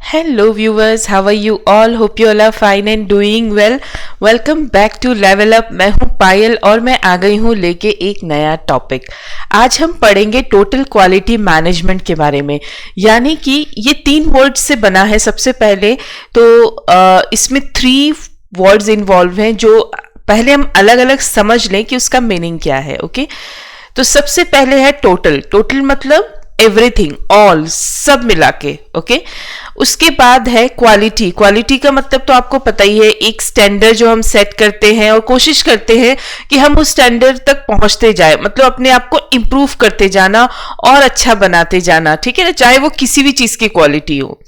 Hello viewers, how are you all? Hope you all are fine and doing well. Welcome back to Level Up. मैं हूँ पायल और मैं आ गई हूँ लेके एक नया टॉपिक. आज हम पढ़ेंगे टोटल क्वालिटी मैनेजमेंट के बारे में. यानी कि ये 3 वर्ड्स से बना है. सबसे पहले तो इसमें 3 वर्ड्स इन्वॉल्व हैं जो पहले हम अलग अलग समझ लें कि उसका मीनिंग क्या है. ओके, तो सबसे पहले है टोटल. टोटल मतलब एवरीथिंग, ऑल, सब मिला के. ओके, उसके बाद है क्वालिटी. क्वालिटी का मतलब तो आपको पता ही है, एक स्टैंडर्ड जो हम सेट करते हैं और कोशिश करते हैं कि हम उस स्टैंडर्ड तक पहुंचते जाए, मतलब अपने आप को इम्प्रूव करते जाना और अच्छा बनाते जाना. ठीक है ना, चाहे वो किसी भी चीज की क्वालिटी हो.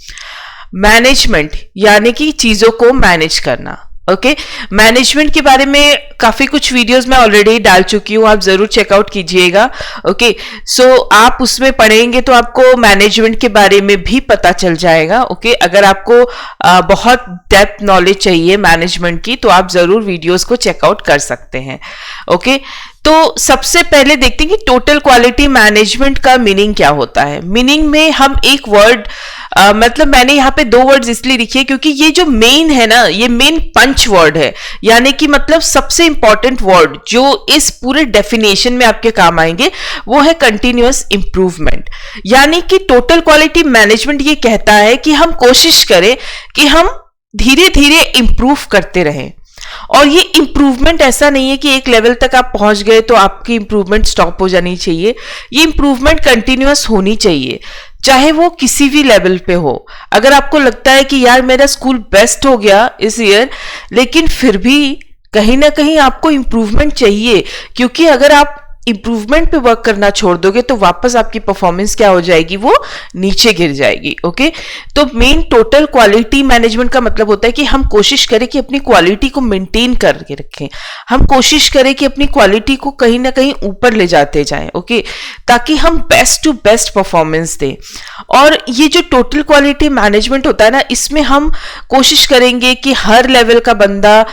मैनेजमेंट यानी कि चीजों को मैनेज करना. ओके, मैनेजमेंट के बारे में काफी कुछ वीडियोस मैं ऑलरेडी डाल चुकी हूँ, आप जरूर चेकआउट कीजिएगा. ओके, सो आप उसमें पढ़ेंगे तो आपको मैनेजमेंट के बारे में भी पता चल जाएगा. ओके, अगर आपको बहुत डेप्थ नॉलेज चाहिए मैनेजमेंट की तो आप जरूर वीडियोस को चेकआउट कर सकते हैं. ओके, तो सबसे पहले देखते हैं कि टोटल क्वालिटी मैनेजमेंट का मीनिंग क्या होता है. मीनिंग में हम एक वर्ड मतलब मैंने यहाँ पे 2 वर्ड्स इसलिए लिखे क्योंकि ये जो मेन है ना, ये मेन पंच वर्ड है. यानी कि मतलब सबसे इंपॉर्टेंट वर्ड जो इस पूरे डेफिनेशन में आपके काम आएंगे वो है कंटिन्यूअस इंप्रूवमेंट. यानी कि टोटल क्वालिटी मैनेजमेंट ये कहता है कि हम कोशिश करें कि हम धीरे धीरे इंप्रूव करते रहें. और ये इंप्रूवमेंट ऐसा नहीं है कि एक लेवल तक आप पहुंच गए तो आपकी इंप्रूवमेंट स्टॉप हो जानी चाहिए. ये इंप्रूवमेंट कंटिन्यूअस होनी चाहिए, चाहे वो किसी भी लेवल पे हो. अगर आपको लगता है कि यार मेरा स्कूल बेस्ट हो गया इस ईयर, लेकिन फिर भी कहीं ना कहीं आपको इंप्रूवमेंट चाहिए, क्योंकि अगर आप इंप्रूवमेंट पे वर्क करना छोड़ दोगे तो वापस आपकी परफॉर्मेंस क्या हो जाएगी, वो नीचे गिर जाएगी. ओके, तो मेन टोटल क्वालिटी मैनेजमेंट का मतलब होता है कि हम कोशिश करें कि अपनी क्वालिटी को मेंटेन करके रखें. हम कोशिश करें कि अपनी क्वालिटी को कहीं ना कहीं ऊपर ले जाते जाएं. ओके, ताकि हम बेस्ट टू बेस्ट परफॉर्मेंस दें. और ये जो टोटल क्वालिटी मैनेजमेंट होता है ना, इसमें हम कोशिश करेंगे कि हर लेवल का बंदा,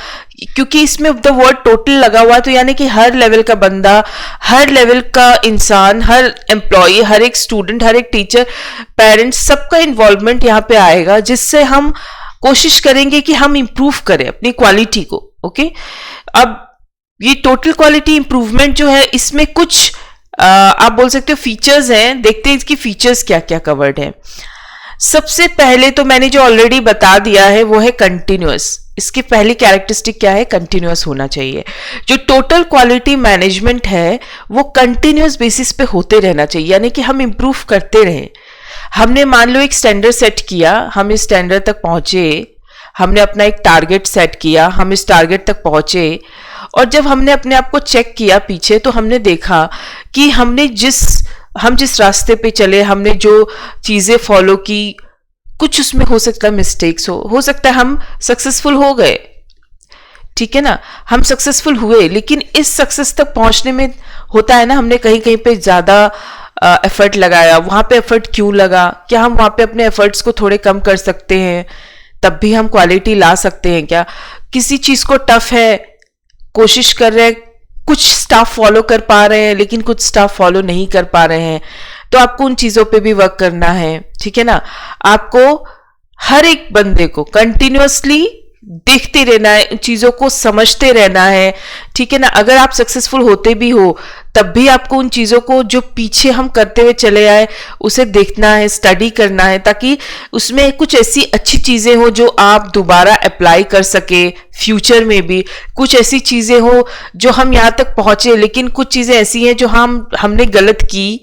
क्योंकि इसमें द वर्ड टोटल लगा हुआ है तो यानी कि हर लेवल का बंदा, हर लेवल का इंसान, हर एम्प्लॉय, हर एक स्टूडेंट, हर एक टीचर, पेरेंट्स, सबका इन्वॉल्वमेंट यहाँ पे आएगा, जिससे हम कोशिश करेंगे कि हम इंप्रूव करें अपनी क्वालिटी को. ओके, अब ये टोटल क्वालिटी इंप्रूवमेंट जो है, इसमें कुछ आप बोल सकते हो फीचर्स हैं. देखते हैं इसकी फीचर्स क्या क्या कवर्ड है. सबसे पहले तो मैंने जो ऑलरेडी बता दिया है वो है कंटिन्यूअस. इसकी पहली कैरेक्टरिस्टिक क्या है, कंटिन्यूअस होना चाहिए. जो टोटल क्वालिटी मैनेजमेंट है वो कंटिन्यूअस बेसिस पे होते रहना चाहिए, यानी कि हम इंप्रूव करते रहें. हमने मान लो एक स्टैंडर्ड सेट किया, हम इस स्टैंडर्ड तक पहुंचे, हमने अपना एक टारगेट सेट किया, हम इस टारगेट तक पहुंचे, और जब हमने अपने आप को चेक किया पीछे तो हमने देखा कि हम जिस रास्ते पे चले, हमने जो चीजें फॉलो की, कुछ उसमें हो सकता है मिस्टेक्स हो सकता है हम सक्सेसफुल हो गए. ठीक है ना, हम सक्सेसफुल हुए, लेकिन इस सक्सेस तक पहुंचने में होता है ना, हमने कहीं कहीं पे ज्यादा एफर्ट लगाया. वहां पे एफर्ट क्यों लगा, क्या हम वहां पे अपने एफर्ट्स को थोड़े कम कर सकते हैं, तब भी हम क्वालिटी ला सकते हैं क्या. किसी चीज को टफ है, कोशिश कर रहे हैं, कुछ स्टाफ फॉलो कर पा रहे हैं लेकिन कुछ स्टाफ फॉलो नहीं कर पा रहे हैं, तो आपको उन चीजों पे भी वर्क करना है. ठीक है ना, आपको हर एक बंदे को कंटिन्यूअसली देखते रहना है, उन चीजों को समझते रहना है. ठीक है ना, अगर आप सक्सेसफुल होते भी हो तब भी आपको उन चीजों को जो पीछे हम करते हुए चले आए उसे देखना है, स्टडी करना है, ताकि उसमें कुछ ऐसी अच्छी चीजें हो जो आप दोबारा अप्लाई कर सके फ्यूचर में भी. कुछ ऐसी चीजें हो जो हम यहाँ तक पहुंचे लेकिन कुछ चीजें ऐसी हैं जो हमने गलत की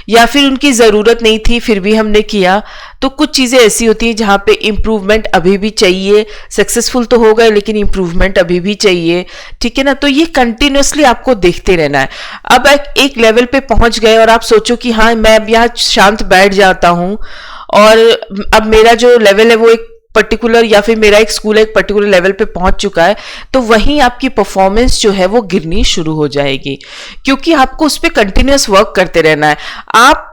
या फिर उनकी जरूरत नहीं थी फिर भी हमने किया. तो कुछ चीजें ऐसी होती हैं जहां पे इंप्रूवमेंट अभी भी चाहिए. सक्सेसफुल तो हो गए लेकिन इंप्रूवमेंट अभी भी चाहिए. ठीक है ना, तो ये कंटिन्यूअसली आपको देखते रहना है. अब एक लेवल पे पहुंच गए और आप सोचो कि हाँ मैं अब यहाँ शांत बैठ जाता हूं और अब मेरा जो लेवल है वो एक पर्टिकुलर, या फिर मेरा एक स्कूल एक पर्टिकुलर लेवल पे पहुंच चुका है, तो वहीं आपकी परफॉर्मेंस जो है वो गिरनी शुरू हो जाएगी, क्योंकि आपको उस पर कंटिन्यूअस वर्क करते रहना है. आप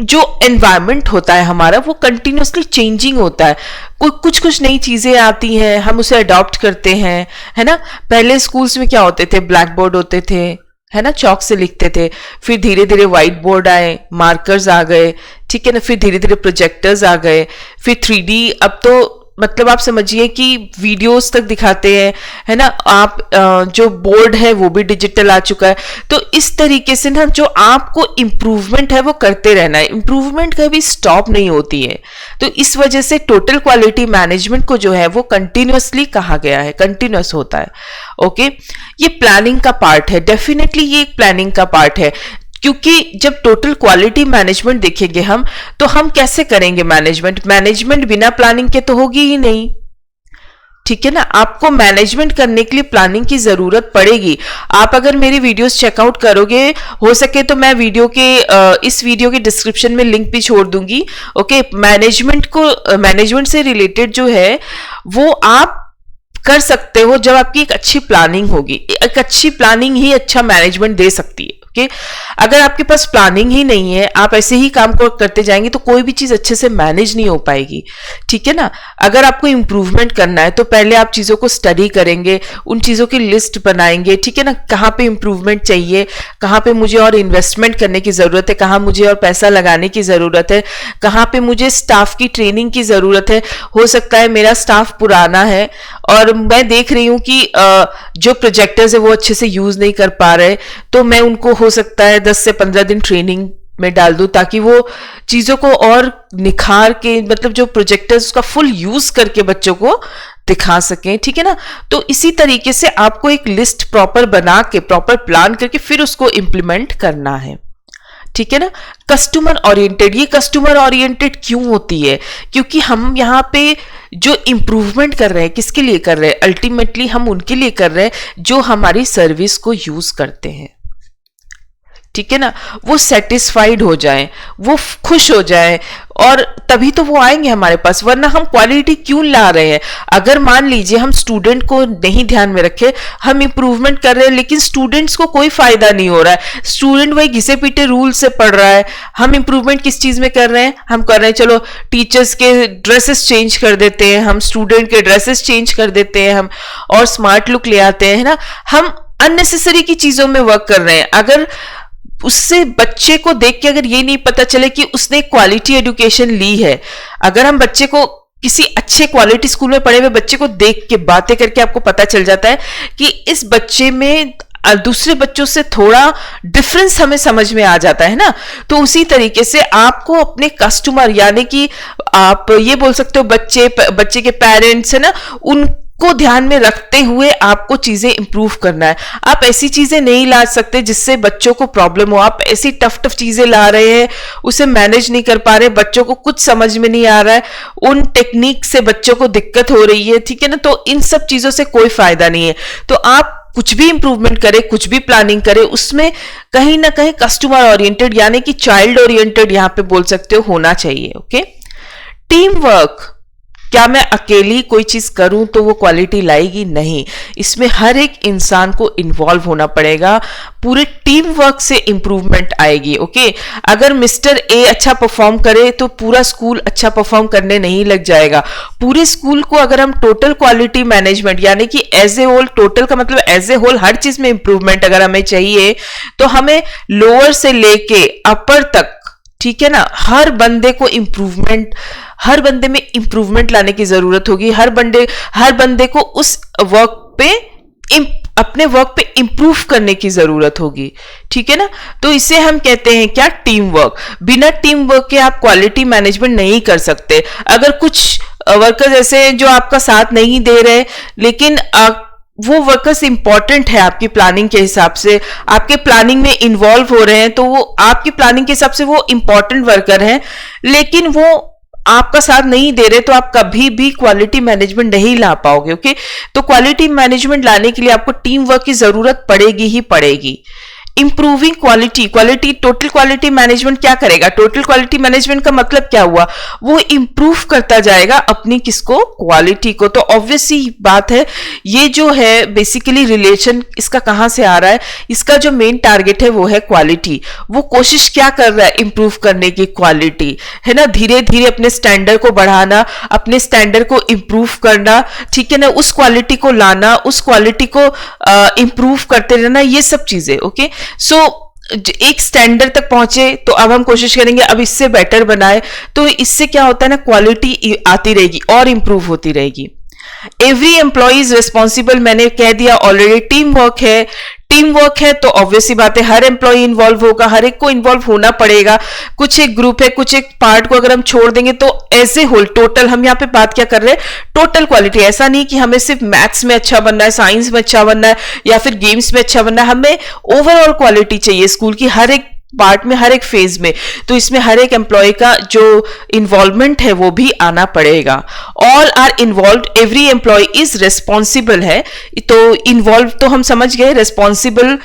जो एनवायरनमेंट होता है हमारा वो कंटिन्यूअसली चेंजिंग होता है. कुछ नई चीजें आती हैं, हम उसे अडॉप्ट करते हैं, है ना. पहले स्कूल्स में क्या होते थे, ब्लैक बोर्ड होते थे, है ना, चौक से लिखते थे, फिर धीरे धीरे व्हाइट बोर्ड आए, मार्कर्स आ गए, ठीक है ना, फिर धीरे धीरे प्रोजेक्टर्स आ गए, फिर 3D, अब तो मतलब आप समझिए कि वीडियोस तक दिखाते हैं, है ना, आप जो बोर्ड है वो भी डिजिटल आ चुका है। तो इस तरीके से ना जो आपको इम्प्रूवमेंट है वो करते रहना है, इम्प्रूवमेंट कभी स्टॉप नहीं होती है। तो इस वजह से टोटल क्वालिटी मैनेजमेंट को जो है वो कंटिन्यूअसली कहा गया है, कंटिन्यूअस होता है। ओके, ये प्लानिंग का पार्ट है, डेफिनेटली ये एक प्लानिंग का पार्ट है, क्योंकि जब टोटल क्वालिटी मैनेजमेंट देखेंगे हम, तो हम कैसे करेंगे मैनेजमेंट? मैनेजमेंट बिना प्लानिंग के तो होगी ही नहीं, ठीक है ना। आपको मैनेजमेंट करने के लिए प्लानिंग की जरूरत पड़ेगी। आप अगर मेरी वीडियोस चेकआउट करोगे, हो सके तो मैं वीडियो के इस वीडियो के डिस्क्रिप्शन में लिंक भी छोड़ दूंगी। ओके, मैनेजमेंट से रिलेटेड जो है वो आप कर सकते हो जब आपकी एक अच्छी प्लानिंग होगी। एक अच्छी प्लानिंग ही अच्छा मैनेजमेंट दे सकती है। ओके, अगर आपके पास प्लानिंग ही नहीं है, आप ऐसे ही काम को करते जाएंगे तो कोई भी चीज अच्छे से मैनेज नहीं हो पाएगी, ठीक है ना। अगर आपको इंप्रूवमेंट करना है तो पहले आप चीजों को स्टडी करेंगे, उन चीजों की लिस्ट बनाएंगे, ठीक है ना, कहाँ पे इंप्रूवमेंट चाहिए, कहाँ पे मुझे और इन्वेस्टमेंट करने की जरूरत है, कहाँ मुझे और पैसा लगाने की जरूरत है, कहाँ पे मुझे स्टाफ की ट्रेनिंग की जरूरत है। हो सकता है मेरा स्टाफ पुराना है और मैं देख रही हूं कि जो प्रोजेक्टर्स है वो अच्छे से यूज नहीं कर पा रहे, तो मैं उनको हो सकता है 10 से 15 दिन ट्रेनिंग में डाल दूं, ताकि वो चीजों को और निखार के, मतलब जो प्रोजेक्टर्स उसका फुल यूज करके बच्चों को दिखा सकें, ठीक है ना। तो इसी तरीके से आपको एक लिस्ट प्रॉपर बना के, प्रॉपर प्लान करके फिर उसको इंप्लीमेंट करना है, ठीक है ना। कस्टमर ओरिएंटेड, ये कस्टमर ओरिएंटेड क्यों होती है? क्योंकि हम यहाँ पे जो इंप्रूवमेंट कर रहे हैं किसके लिए कर रहे हैं? अल्टीमेटली हम उनके लिए कर रहे हैं जो हमारी सर्विस को यूज करते हैं, ठीक है ना। वो सेटिस्फाइड हो जाएं, वो खुश हो जाएं, और तभी तो वो आएंगे हमारे पास। वरना हम क्वालिटी क्यों ला रहे हैं? अगर मान लीजिए हम स्टूडेंट को नहीं ध्यान में रखे, हम इंप्रूवमेंट कर रहे हैं लेकिन स्टूडेंट्स को कोई फायदा नहीं हो रहा है, स्टूडेंट वही घिसे पीटे रूल से पढ़ रहा है। हम इंप्रूवमेंट किस चीज में कर रहे हैं? हम कर रहे हैं चलो टीचर्स के ड्रेसेस चेंज कर देते हैं, हम स्टूडेंट के ड्रेसेस चेंज कर देते हैं, हम और स्मार्ट लुक ले आते हैं, है ना। हम अननेसेसरी की चीजों में वर्क कर रहे हैं। अगर उससे बच्चे को देख के अगर ये नहीं पता चले कि उसने क्वालिटी एजुकेशन ली है, अगर हम बच्चे को किसी अच्छे क्वालिटी स्कूल में पढ़े हुए बच्चे को देख के, बातें करके आपको पता चल जाता है कि इस बच्चे में दूसरे बच्चों से थोड़ा डिफरेंस हमें समझ में आ जाता है ना। तो उसी तरीके से आपको अपने कस्टमर, यानी कि आप ये बोल सकते हो बच्चे के पेरेंट्स, है ना, उनको ध्यान में रखते हुए आपको चीजें इंप्रूव करना है। आप ऐसी चीजें नहीं ला सकते जिससे बच्चों को प्रॉब्लम हो। आप ऐसी टफ चीजें ला रहे हैं, उसे मैनेज नहीं कर पा रहे, बच्चों को कुछ समझ में नहीं आ रहा है, उन टेक्निक से बच्चों को दिक्कत हो रही है, ठीक है ना। तो इन सब चीजों से कोई फायदा नहीं है। तो आप कुछ भी इंप्रूवमेंट करें, कुछ भी प्लानिंग करें, उसमें कहीं ना कहीं कस्टमर ओरिएंटेड यानी कि चाइल्ड ओरिएंटेड यहां पे बोल सकते हो होना चाहिए। ओके, टीम वर्क, क्या मैं अकेली कोई चीज करूं तो वो क्वालिटी लाएगी? नहीं, इसमें हर एक इंसान को इन्वॉल्व होना पड़ेगा, पूरे टीम वर्क से इंप्रूवमेंट आएगी। ओके, अगर मिस्टर ए अच्छा परफॉर्म करे तो पूरा स्कूल अच्छा परफॉर्म करने नहीं लग जाएगा। पूरे स्कूल को अगर हम टोटल क्वालिटी मैनेजमेंट यानी कि एज ए होल, टोटल का मतलब एज ए होल हर चीज में इंप्रूवमेंट अगर हमें चाहिए तो हमें लोअर से लेके अपर तक, ठीक है ना, हर बंदे को इंप्रूवमेंट, हर बंदे में इंप्रूवमेंट लाने की जरूरत होगी। हर बंदे को उस वर्क पे, अपने वर्क पे इंप्रूव करने की जरूरत होगी, ठीक है ना। तो इसे हम कहते हैं क्या? Team work. बिना टीम वर्क के आप क्वालिटी मैनेजमेंट नहीं कर सकते। अगर कुछ वर्कर्स ऐसे जो आपका साथ नहीं दे रहे, लेकिन वो वर्कर्स इंपॉर्टेंट है आपकी प्लानिंग के हिसाब से, आपके प्लानिंग में इन्वॉल्व हो रहे हैं, तो वो आपकी प्लानिंग के हिसाब से वो इंपॉर्टेंट वर्कर हैं, लेकिन वो आपका साथ नहीं दे रहे, तो आप कभी भी क्वालिटी मैनेजमेंट नहीं ला पाओगे। ओके, तो क्वालिटी मैनेजमेंट लाने के लिए आपको टीम वर्क की जरूरत पड़ेगी ही पड़ेगी। Improving quality, total quality management क्या करेगा? टोटल क्वालिटी मैनेजमेंट का मतलब क्या हुआ? वो इंप्रूव करता जाएगा अपनी किसको? क्वालिटी को। तो ऑब्वियस सी बात है, ये जो है बेसिकली रिलेशन इसका कहां से आ रहा है? इसका जो मेन टारगेट है वो है क्वालिटी। वो कोशिश क्या कर रहा है? इंप्रूव करने की क्वालिटी, है ना। धीरे धीरे अपने स्टैंडर्ड को बढ़ाना, अपने स्टैंडर्ड को इंप्रूव करना, ठीक है ना, उस क्वालिटी को लाना, उस क्वालिटी को इंप्रूव करते रहना, ये सब चीजें। ओके, सो एक स्टैंडर्ड तक पहुंचे तो अब हम कोशिश करेंगे अब इससे बेटर बनाए, तो इससे क्या होता है ना, क्वालिटी आती रहेगी और इंप्रूव होती रहेगी। एवरी एम्प्लॉय इज रिस्पॉन्सिबल, मैंने कह दिया ऑलरेडी। टीम वर्क है तो ऑब्वियसली बात है हर एम्प्लॉय इन्वॉल्व होगा, हर एक को इन्वॉल्व होना पड़ेगा। कुछ एक ग्रुप है, कुछ एक पार्ट को अगर हम छोड़ देंगे तो एज ए होल टोटल, हम यहाँ पे बात क्या कर रहे हैं, टोटल क्वालिटी। ऐसा नहीं कि हमें सिर्फ मैथ्स में अच्छा बनना है, साइंस में अच्छा बनना है या फिर गेम्स में अच्छा बनना है, हमें ओवरऑल क्वालिटी चाहिए स्कूल की हर एक पार्ट में, हर एक फेज में। तो इसमें हर एक एम्प्लॉय का जो इन्वॉल्वमेंट है वो भी आना पड़ेगा। All are involve, every employ is responsible है। तो इन्वॉल्व तो हम समझ गए, रिस्पॉन्सिबल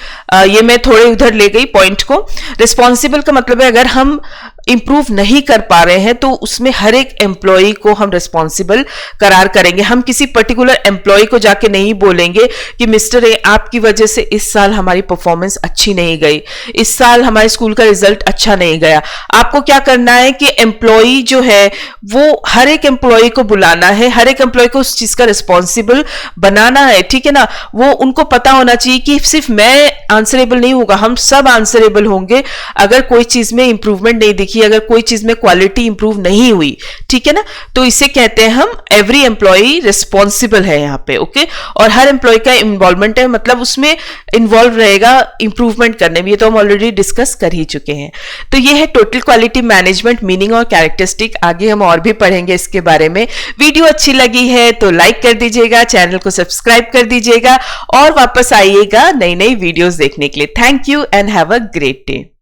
ये मैं थोड़े उधर ले गई पॉइंट को। रिस्पॉन्सिबल का मतलब है अगर हम इंप्रूव नहीं कर पा रहे हैं तो उसमें हर एक एम्प्लॉय को हम रिस्पॉन्सिबल करार करेंगे। हम किसी पर्टिकुलर एम्प्लॉय को जाके नहीं बोलेंगे कि मिस्टर ए आपकी वजह से इस साल हमारी परफॉर्मेंस अच्छी नहीं गई, इस साल हमारे स्कूल का रिजल्ट अच्छा नहीं गया। आपको क्या करना है कि एम्प्लॉय जो है वो हर एक एम्प्लॉय को बुलाना है, हर एक एम्प्लॉय को उस चीज का रिस्पॉन्सिबल बनाना है, ठीक है ना। वो उनको पता होना चाहिए कि सिर्फ मैं आंसरेबल नहीं होगा, हम सब आंसरेबल होंगे अगर कोई चीज में इंप्रूवमेंट नहीं दिखी, अगर कोई चीज में क्वालिटी इंप्रूव नहीं हुई, ठीक है ना। तो इसे कहते हैं हम एवरी एम्प्लॉय रिस्पॉन्सिबल है यहाँ पे, ओके। और हर एम्प्लॉय का इन्वॉल्वमेंट है, मतलब उसमें इन्वॉल्व रहेगा इंप्रूवमेंट करने में। ये तो हम ऑलरेडी डिस्कस कर ही चुके हैं। तो ये है टोटल क्वालिटी मैनेजमेंट, मीनिंग और कैरेक्टरिस्टिक। आगे हम और भी पढ़ेंगे इसके बारे में। वीडियो अच्छी लगी है तो लाइक कर दीजिएगा, चैनल को सब्सक्राइब कर दीजिएगा और वापस आइएगा नई नई वीडियोस देखने के लिए। Thank you and have a great day.